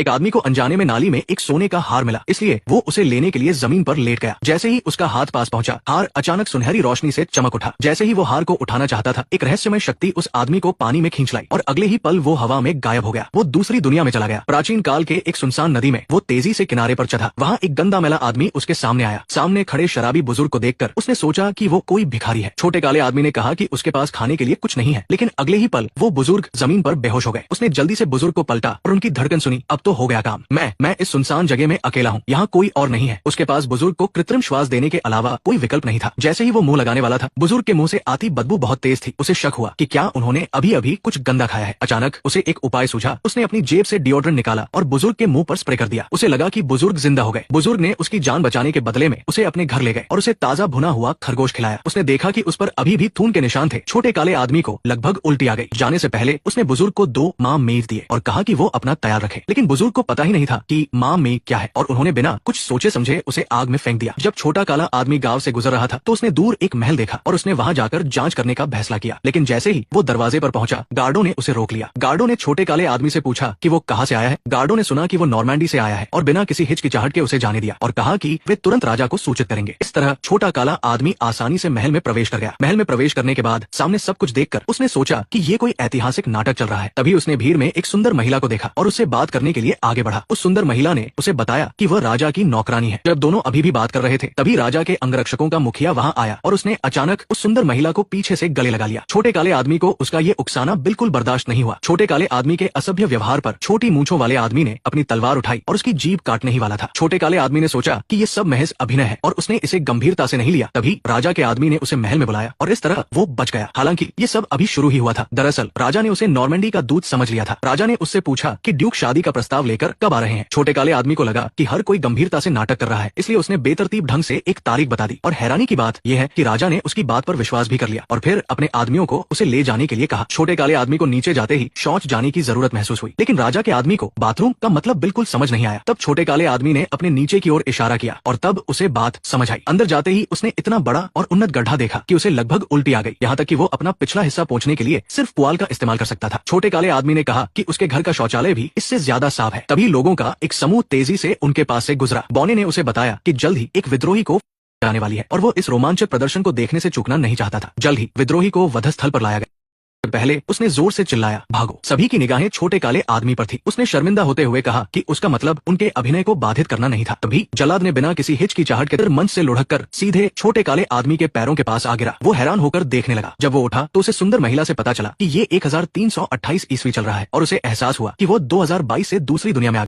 एक आदमी को अनजाने में नाली में एक सोने का हार मिला, इसलिए वो उसे लेने के लिए जमीन पर लेट गया। जैसे ही उसका हाथ पास पहुंचा, हार अचानक सुनहरी रोशनी से चमक उठा। जैसे ही वो हार को उठाना चाहता था, एक रहस्यमय शक्ति उस आदमी को पानी में खींच लाई और अगले ही पल वो हवा में गायब हो गया। वो दूसरी दुनिया में चला गया। प्राचीन काल के एक सुनसान नदी में वो तेजी से किनारे पर चढ़ा। वहाँ एक गंदा मैला आदमी उसके सामने आया। सामने खड़े शराबी बुजुर्ग को देखकर उसने सोचा कि वो कोई भिखारी है। छोटे काले आदमी ने कहा कि उसके पास खाने के लिए कुछ नहीं है, लेकिन अगले ही पल वो बुजुर्ग जमीन पर बेहोश हो गए। उसने जल्दी से बुजुर्ग को पलटा और उनकी धड़कन सुनी। अब तो हो गया काम। मैं इस सुनसान जगह में अकेला हूँ, यहाँ कोई और नहीं है। उसके पास बुजुर्ग को कृत्रिम श्वास देने के अलावा कोई विकल्प नहीं था। जैसे ही वो मुंह लगाने वाला था, बुजुर्ग के मुंह से आती बदबू बहुत तेज थी। उसे शक हुआ कि क्या उन्होंने अभी अभी कुछ गंदा खाया है। अचानक उसे एक उपाय सूझा। उसने अपनी जेब से डिओड्रेंट निकाला और बुजुर्ग के मुंह पर स्प्रे कर दिया। उसे लगा कि बुजुर्ग जिंदा हो गए। बुजुर्ग ने उसकी जान बचाने के बदले में उसे अपने घर ले गए और उसे ताजा भुना हुआ खरगोश खिलाया। उसने देखा कि उस पर अभी भी खून के निशान थे। छोटे काले आदमी को लगभग उल्टी आ गई। जाने से पहले उसने बुजुर्ग को 2 माँ मेव दिए और कहा कि वो अपना तैयार रखे। लेकिन बुजुर्ग को पता ही नहीं था कि माँ मेव क्या है और उन्होंने बिना कुछ सोचे समझे उसे आग में फेंक दिया। जब छोटा काला आदमी गांव से गुजर रहा था तो उसने दूर एक महल देखा और उसने वहां जाकर जांच करने का फैसला किया। लेकिन जैसे ही वो दरवाजे पर पहुंचा, गार्डों ने उसे रोक लिया। गार्डों ने छोटे काले आदमी से पूछा कि वो कहाँ से आया है। गार्डों ने सुना कि वो नॉर्मैंडी से आया है और बिना किसी हिचकिचाहट के उसे जाने दिया और कहा कि वे तुरंत राजा को सूचित करेंगे। इस तरह छोटा काला आदमी आसानी से महल में प्रवेश कर गया। महल में प्रवेश करने के बाद सामने सब कुछ देखकर उसने सोचा कि ये कोई ऐतिहासिक नाटक चल रहा है। तभी उसने भीड़ में एक सुंदर महिला को देखा और उससे बात करने के लिए आगे बढ़ा। उस सुंदर महिला ने उसे बताया कि वह राजा की नौकरानी है। जब दोनों अभी भी बात कर रहे थे, तभी राजा के अंगरक्षकों का मुखिया वहां आया और उसने अचानक उस सुंदर महिला को पीछे से गले लगा लिया। छोटे काले आदमी को उसका ये उकसाना बिल्कुल बर्दाश्त नहीं हुआ। छोटे काले आदमी के असभ्य व्यवहार पर छोटी मूंछों वाले आदमी ने अपनी तलवार उठाई और उसकी जीभ काटने ही वाला था। छोटे काले आदमी ने सोचा कि ये सब महज अभिनय है और उसने इसे गंभीरता से नहीं लिया। तभी राजा के आदमी ने उसे महल में बुलाया और इस तरह वो बच गया। हालांकि ये सब अभी शुरू ही हुआ था। दरअसल राजा ने उसे नॉर्मैंडी का दूत समझ लिया था। राजा ने उससे पूछा कि ड्यूक शादी का प्रस्ताव लेकर कब आ रहे हैं। छोटे काले आदमी को लगा कि हर कोई गंभीरता से नाटक कर रहा है, इसलिए उसने बेतरतीब ढंग से एक तारीख बता दी। और हैरानी की बात यह है कि राजा ने उसकी बात पर विश्वास भी कर लिया और फिर अपने आदमियों को उसे ले जाने के लिए कहा। छोटे काले आदमी को नीचे जाते ही शौच जाने की जरूरत महसूस हुई, लेकिन राजा के आदमी को बाथरूम का मतलब बिल्कुल समझ नहीं आया। तब छोटे काले आदमी ने अपने नीचे की ओर इशारा किया और तब उसे बात समझ आई। अंदर जाते ही उसने इतना बड़ा और उन्नत गड्ढा देखा कि उसे लगभग उल्टी आ गई, यहाँ तक कि वो अपना पिछला हिस्सा पहुंचने के लिए सिर्फ पुआल का इस्तेमाल कर सकता था। छोटे काले आदमी ने कहा कि उसके घर का शौचालय भी इससे ज्यादा साफ है। तभी लोगों का एक समूह तेजी से उनके पास से गुजरा। बॉनी ने उसे बताया कि जल्द ही एक विद्रोही को आने वाली है और वो इस रोमांचक प्रदर्शन को देखने से चूकना नहीं चाहता था। जल्द ही विद्रोही को वधस्थल पर लाया गया। पहले उसने जोर से चिल्लाया, भागो। सभी की निगाहें छोटे काले आदमी पर थी। उसने शर्मिंदा होते हुए कहा कि उसका मतलब उनके अभिनय को बाधित करना नहीं था। तभी जल्लाद ने बिना किसी हिचकिचाहट के मंच से लुढ़ककर सीधे छोटे काले आदमी के पैरों के पास आ गिरा। वो हैरान होकर देखने लगा। जब वो उठा तो उसे सुंदर महिला से पता चला कि ये 1328 ईस्वी चल रहा है और उसे एहसास हुआ कि वो 2022 से दूसरी दुनिया में आ